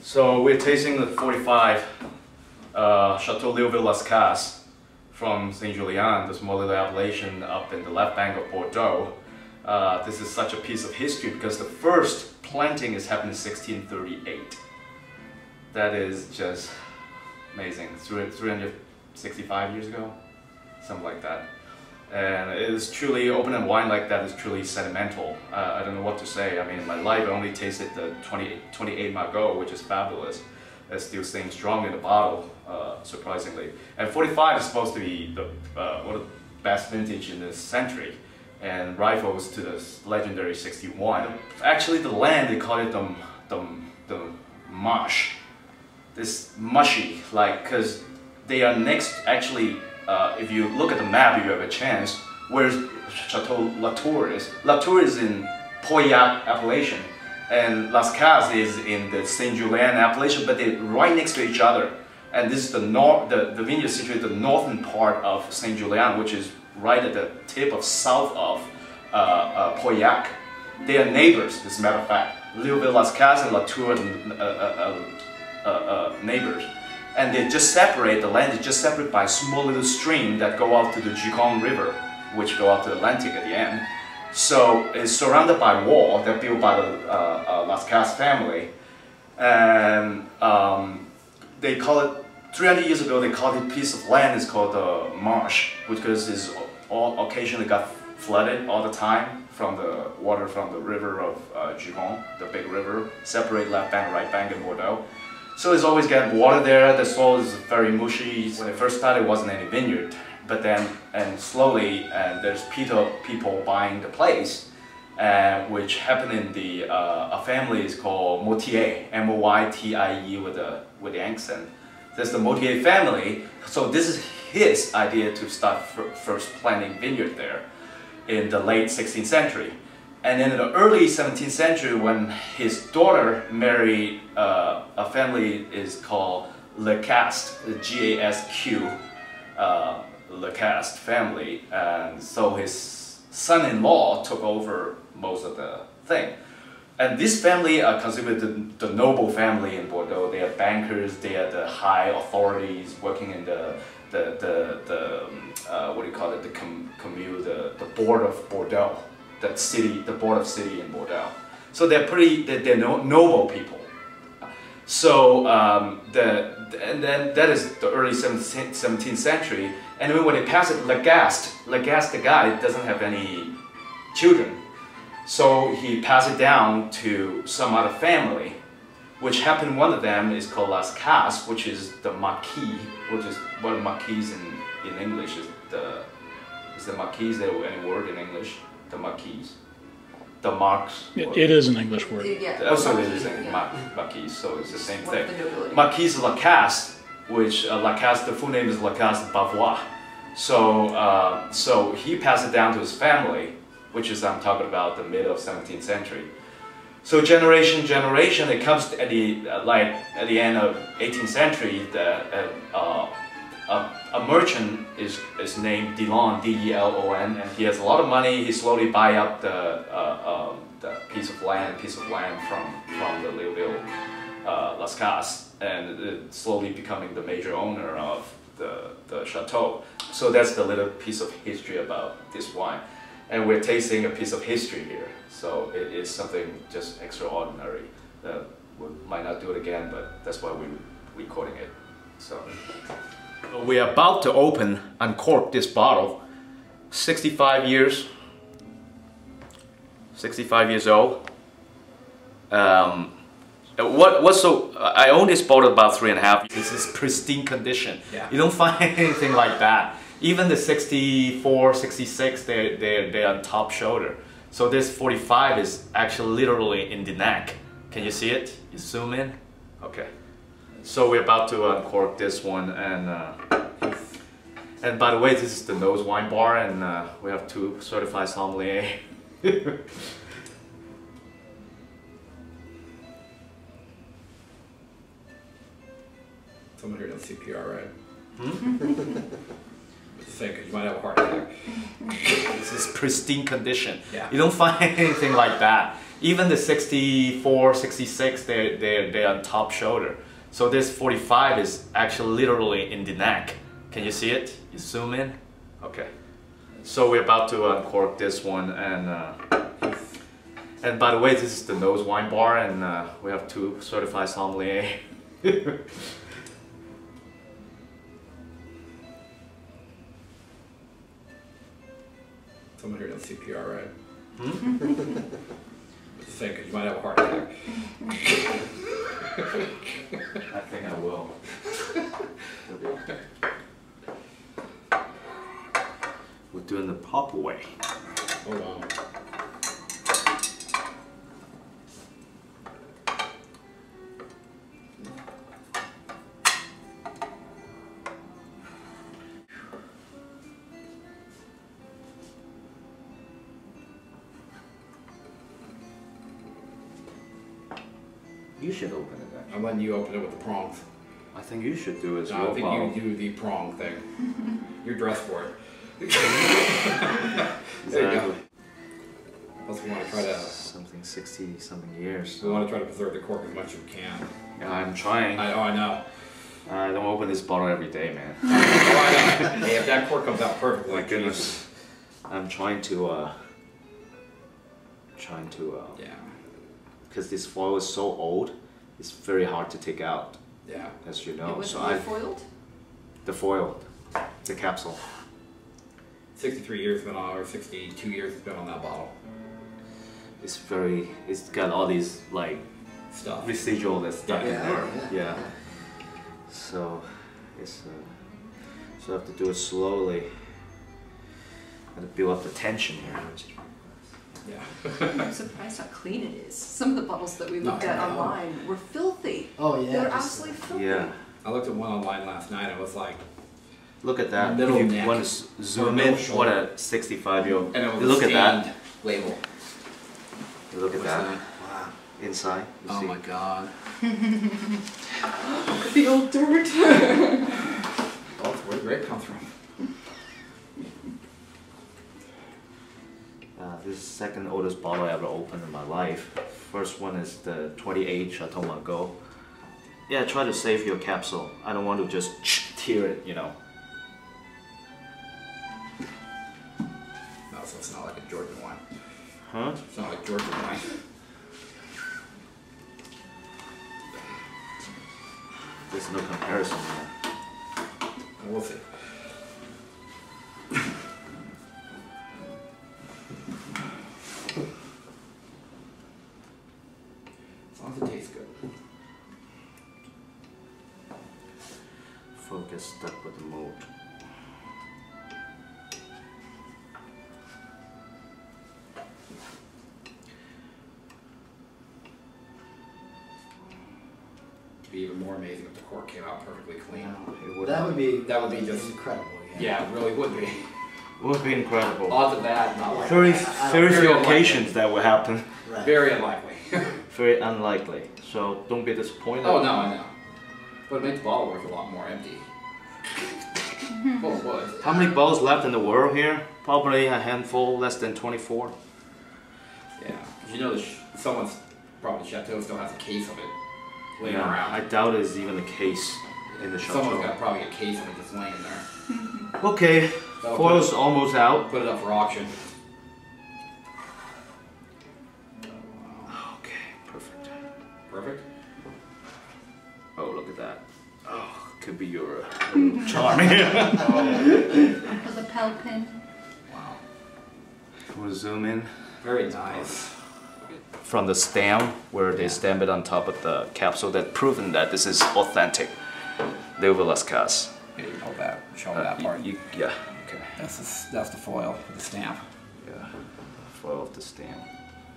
So we're tasting the 45 Chateau Leoville Las Cases from Saint Julien, the Sommelier appellation up in the left bank of Bordeaux. This is such a piece of history because the first planting is happened in 1638. That is just amazing. 365 years ago, something like that. And it is truly, opening wine like that is truly sentimental. I don't know what to say. I mean, in my life I only tasted the 28 Margaux, which is fabulous. It's still staying strong in the bottle, surprisingly. And 45 is supposed to be one of the best vintage in this century, and rivals to the legendary 61. Actually, the land, they call it the marsh. This mushy, like, because they are next, actually, if you look at the map, if you have a chance, where's Chateau Latour is. Latour is in Pauillac appellation, and Las Cases is in the Saint Julien appellation, but they're right next to each other. And this is the vineyard situated in the northern part of Saint Julien, which is right at the tip of south of Pauillac. They are neighbors, as a matter of fact. Leoville Las Cases and Latour are neighbors. And they just separate, the land is just separated by a small little stream that go out to the Gigon River, which go out to the Atlantic at the end. So it's surrounded by a wall that built by the Las Cases family. And they call it, 300 years ago, they called it piece of land is called the marsh, because it's all occasionally got flooded all the time from the water from the river of Gigon, the big river, separate left bank, right bank in Bordeaux. So it's always got water there, the soil is very mushy. When it first started, it wasn't any vineyard. But then, and slowly, there's people buying the place, which happened in the, a family is called Motier, M-O-Y-T-I-E with the accent. There's the Motier family, so this is his idea to start first planting vineyard there in the late 16th century. And then in the early 17th century, when his daughter married a family is called Le Castes, G-A-S-Q, Le Castes family, and so his son-in-law took over most of the thing. And this family are considered the noble family in Bordeaux. They are bankers, they are the high authorities working in the what do you call it, the commune, the board of Bordeaux. That city, the board of city in Bordeaux. So they're noble people. So and then that is the early 17th century. And then when they pass it, Lagaste, the guy doesn't have any children. So he passed it down to some other family, which happened, one of them is called Las Cases, which is the Marquis, which is what Marquis in English is the Marquis, there any word in English? The Marquis. The Marks. It is an English word. Yeah. Also, it is Marquis, so it's the same thing. Marquis La Casse, which La Casse, the full name is La Casse Bavois. So, so he passed it down to his family, which is, I'm talking about the mid of 17th century. So generation, it comes at the end of 18th century, a merchant is named Delon, D-E-L-O-N, and he has a lot of money. He slowly buy up the piece of land from the Leoville Las Cases, and slowly becoming the major owner of the chateau. So that's the little piece of history about this wine, and we're tasting a piece of history here. So it is something just extraordinary. We might not do it again, but that's why we're recording it. So. We are about to uncork this bottle. 65 years old. I own this bottle about 3.5 years. This is pristine condition. Yeah. You don't find anything like that. Even the 64, 66, they're on top shoulder. So this 45 is actually literally in the neck. Can you see it? You zoom in? Okay. So we're about to uncork this one, and by the way, this is the Nose Wine Bar, and we have 2 certified sommelier. Someone here does CPR, right? Think you might have a heart attack. This is pristine condition. Yeah. You don't find anything like that. Even the 64, 66, they're on top shoulder. So this 45 is actually literally in the neck. Can you see it? You zoom in? Okay. So we're about to uncork this one, and by the way, this is the nose wine bar, and we have 2 certified sommelier. Someone here does CPR, right? Hmm? Just saying, because you might have a heart attack. I think I will. We're doing the proper way. Oh wow. You should open it actually. I'm letting you open it with the prongs. I think you should do it as No, well. I think you do the prong thing. You're dressed for it. There you go. Plus we want to try to... Something 60 something years. We want to try to preserve the cork as much as we can. Yeah, I'm trying. I know. I don't open this bottle every day, man. Oh, I know. Hey, if that cork comes out perfectly, My goodness. I'm trying to, yeah. because this foil is so old, it's very hard to take out, Yeah. as you know. It was So foiled? the foil, the capsule. 63 years has been on, or 62 years has been on that bottle. It's got all these like Stuff. residual that's stuck in Yeah. there. Yeah. So it's so I have to do it slowly. Got to build up the tension here. Yeah. I'm surprised how clean it is. Some of the bottles that we looked No, at no. online were filthy. Oh yeah. They were just absolutely filthy. Yeah. I looked at one online last night and it was like, Look at that. Middle If you neck. want to zoom middle in, shoulder. what a 65-year-old. and it was Look a at that. stained label. Look at What's that. that? Wow. Inside. You Oh see? my god. The old dirt. Oh, where did the grape come from? This is the second oldest bottle I ever opened in my life. First one is the 28 Chateau Leoville. Yeah, try to save your capsule. I don't want to just tear it, you know. No, so it's not like a Georgian wine. Huh? It's not like Georgian wine. There's no comparison there. We'll see. As long as it tastes good. Focus stuck with the mold. It'd be even more amazing if the cork came out perfectly clean. that would be just incredible. Yeah, it really would be. It would be incredible. Odds of that, not like Very, that. very Very few unlikely. occasions that will happen. Right. Very unlikely. Very unlikely. So don't be disappointed. Oh no, I know. But it makes the bottle worth a lot more empty. Full of wood. How many bottles left in the world here? Probably a handful, less than 24. Yeah. 'Cause you know someone's probably Chateau still has a case of it laying Yeah, around. I doubt there's even a case in the Someone's Chateau. got probably a case of it just laying there. Okay, That'll foil's almost out. Put it up for auction. Okay, perfect. Perfect. Oh, look at that. Oh, could be your charm. For the pel pin. Wow. We'll zoom in Very nice. from the stamp where they stamp it on top of the capsule that's proven that this is authentic Leoville Las Cases. Yeah, you know that. Show me that part. Yeah, okay. That's the foil for the stamp. Yeah, foil of the stamp.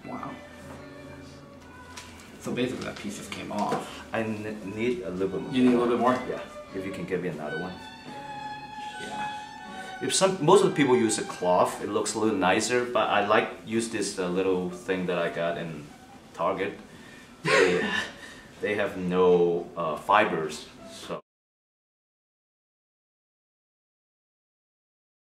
Wow. So basically that piece just came off. I need a little bit more. You need a little bit more? Yeah, if you can give me another one. Yeah. Most of the people use a cloth, it looks a little nicer, but I like use this little thing that I got in Target. They have no fibers